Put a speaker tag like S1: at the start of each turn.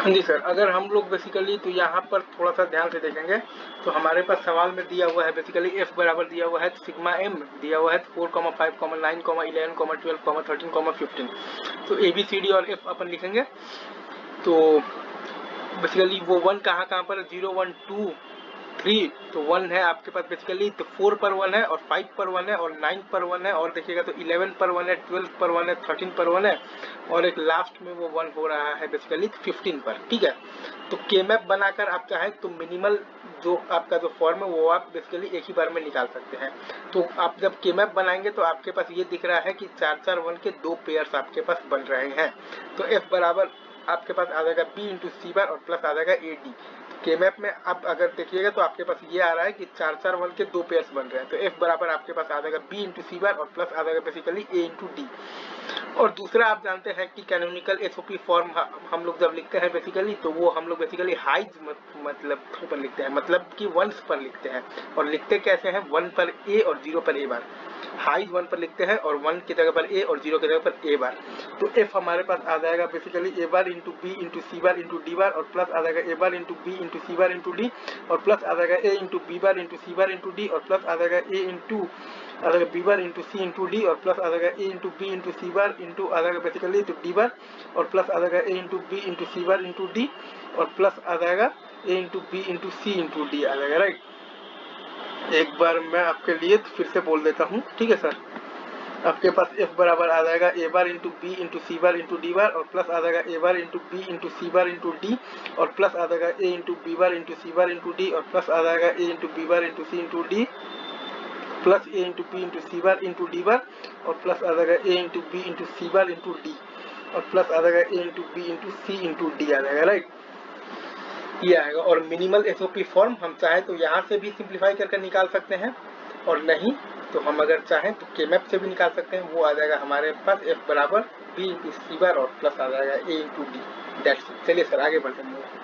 S1: जी sir, अगर हम लोग बेसिकली तो यहाँ पर थोड़ा सा ध्यान से देखेंगे तो हमारे पास सवाल में दिया हुआ है बेसिकली f बराबर दिया हुआ है सिग्मा m, दिया हुआ है 4, 5, 9, 11, 12, 13, 15। तो ABCD और f अपन लिखेंगे। तो बेसिकली वो 1 कहाँ कहाँ पर 0, 1, 2, 3, तो 1 है आपके पास बेसिकली, तो 4 पर 1 है और 5 पर 1 है और 9 पर 1 है और देखिएगा तो 11 पर 1 है, 12 पर 1 है, 13 पर 1 है और एक लास्ट में वो 1 हो रहा है बेसिकली 15 पर। ठीक है, तो केमैप बनाकर आप चाहे तो मिनिमल जो आपका जो फॉर्म है वो आप बेसिकली एक ही बार में निकाल सकते हैं। तो आप जब केमैप बनाएंगे तो आपके पास ये दिख रहा है कि 4, 1 के 2 पेयर्स आपके पास बन रहे हैं। तो f बराबर आपके पास आ जाएगा b इंटू सी बार और प्लस आ जाएगा ए डी। केमैप में आप अगर देखिएगा तो आपके पास ये आ रहा है कि 4, 1 के 2 पेयर्स बन रहे हैं। तो f बराबर आपके पास आ जाएगा b इंटू सी बार और प्लस आ जाएगा बेसिकली a इंटू डी। और दूसरा आप जानते हैं कि कैनोनिकल एसओपी फॉर्म हम लोग जब लिखते हैं बेसिकली तो वो हम लोग बेसिकली हाइज मतलब पर लिखते हैं, मतलब कि वंस पर लिखते हैं। और लिखते कैसे हैं, 1 पर a और 0 पर a बार। हाइज 1 पर लिखते हैं और 1 की जगह पर a और 0 की जगह पर a बार। तो f हमारे पास आ जाएगा basically a bar into b into C bar into D bar और प्लस आ जाएगा a bar into b into C bar into D और प्लस आ जाएगा a into b bar into C bar into D और plus आ जाएगा a into आ जाएगा b bar into C into D और प्लस आ जाएगा a into b into C bar into आ जाएगा बेसिकली तो d बार और प्लस आ जाएगा a into b into C bar into D और प्लस आ जाएगा a into b into C into D आ जाएगा। राइट, एक बार मैं आपके लिए फिर से बोल देता हूँ। ठीक है सर, आपके पास f बराबर आ जाएगा a bar into b into C bar into D bar और प्लस आ जाएगा a bar into b into C bar into D और प्लस आ जाएगा a into b bar into C bar into D और प्लस आ जाएगा a into b bar into C into D plus a into b into C bar into D bar और plus आ जाएगा a into b into C bar into D और plus आ जाएगा a into b into C into D आ जाएगा। Right, ये आएगा। और मिनिमल एसओपी फॉर्म हम चाहे तो यहाँ से भी सिंप्लीफाई करके निकाल सकते हैं और नहीं तो हम अगर चाहें तो केमैप से भी निकाल सकते हैं। वो आ जाएगा हमारे पास f बराबर b इंटू सी बार और प्लस आ जाएगा a into D. That's it. चलिए सर आगे बढ़ते हैं।